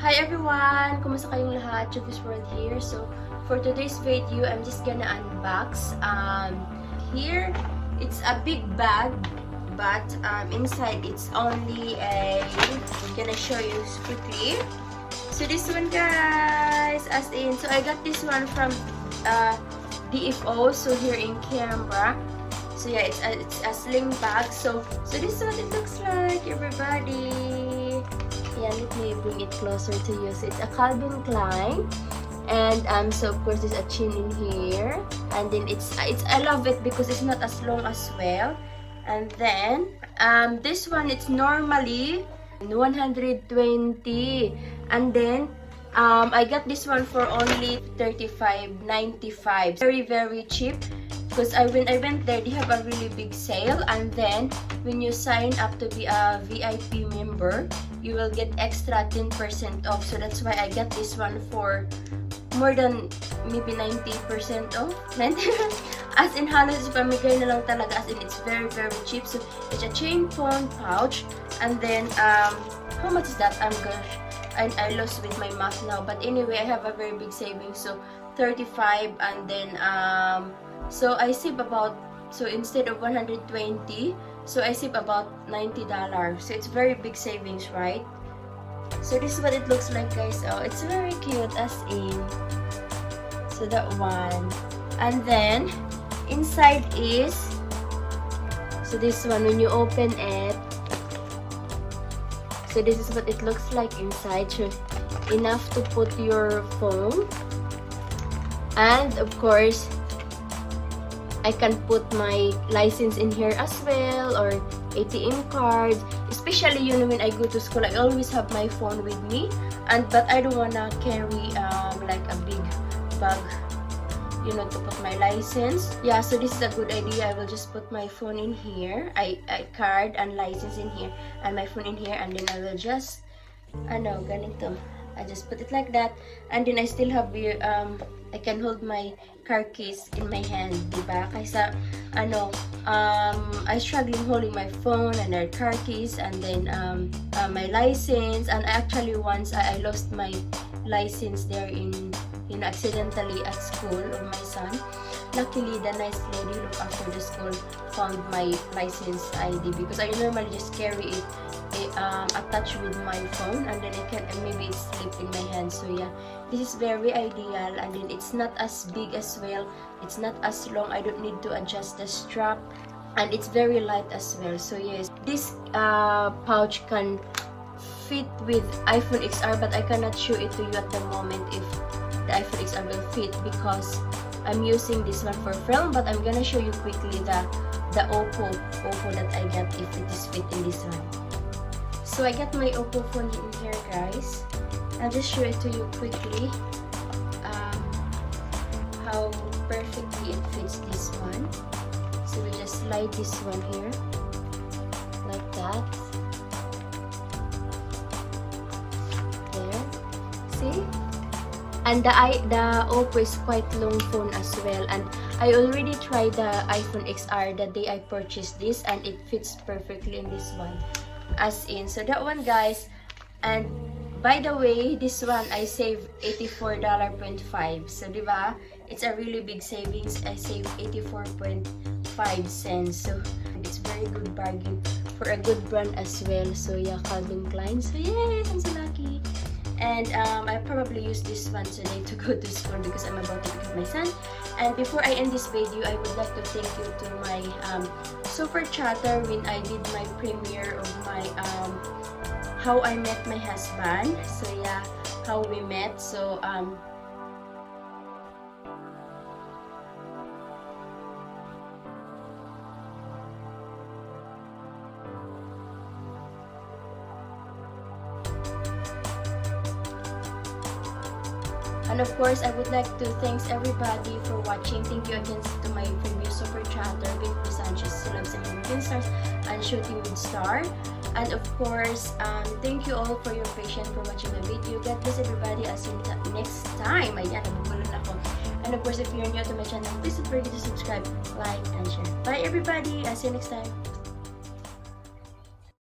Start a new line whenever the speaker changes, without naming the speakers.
Hi everyone! Kumusta kayong lahat? Juvy's World here. So, for today's video, I'm just gonna unbox. Here, it's a big bag, but inside it's only a... I'm gonna show you quickly. So, this one guys, so I got this one from DFO, so here in Canberra. So yeah, it's a sling bag. So this is what it looks like, everybody. Yeah, let me bring it closer to you. So it's a Calvin Klein, and so of course there's a chin in here, and then it's I love it because it's not as long as well. And then this one, it's normally 120, and then I got this one for only $35.95. Very cheap. Because when I went there, they have a really big sale, and then when you sign up to be a VIP member, you will get extra 10% off. So that's why I got this one for more than maybe 90% off. As in, halos pamigay na lang talaga. As in, it's very cheap. So it's a chain phone pouch, and then how much is that? I lost with my math now. But anyway, I have a very big savings. So 35, and then so I save about, so instead of 120, so I save about $90. So it's very big savings, right? So this is what it looks like, guys. Oh, it's very cute, as in. So that one. And then inside is, so this one, when you open it, so this is what it looks like inside. So enough to put your phone, and of course I can put my license in here as well, or ATM card. Especially, you know, when I go to school, I always have my phone with me, but I don't wanna carry like a big bag, you know, to put my license. Yeah, so this is a good idea. I will just put my phone in here, I card and license in here, and my phone in here, and then I will just ganito. I just put it like that, and then I still have I can hold my car keys in my hand, diba? Kaysa I struggling holding my phone and our car keys, and then my license. And actually once I lost my license there accidentally at school of my son. Luckily, the nice lady who looked after the school found my license ID, because I normally just carry it attached with my phone, and then maybe it slipped in my hand. So yeah, this is very ideal, and then it's not as big as well, it's not as long, I don't need to adjust the strap, and it's very light as well. So yes, this pouch can fit with iPhone XR, but I cannot show it to you at the moment if the iPhone XR will fit, because I'm using this one for film. But I'm gonna show you quickly the Oppo that I got, if it is fit in this one. So I got my Oppo phone in here, guys. I'll just show it to you quickly, how perfectly it fits this one. So we just slide this one here like that. There, see? And the Oppo is quite long phone as well, and I already tried the iPhone XR the day I purchased this, and it fits perfectly in this one, as in. So that one, guys. And by the way, this one I saved $84.5. So diba, it's a really big savings. I saved 84.5 cents. So it's very good bargain for a good brand as well. So yeah, Calvin Klein. So yes, I'm so lucky. And I probably use this one today to go to school, because I'm about to pick up my son. And before I end this video, I would like to thank you to my super chatter when I did my premiere of my how I met my husband. So yeah, how we met. So and of course, I would like to thank everybody for watching. Thank you again to my previous super chatter, Vicky Sanchez, Celebs and American Stars, and Shooting with Star. And of course, thank you all for your patience for watching my video. God bless everybody. I'll see you next time. Ayan, nabubulon ako. And of course, if you're new to my channel, please don't forget to subscribe, like, and share. Bye everybody. I'll see you next time.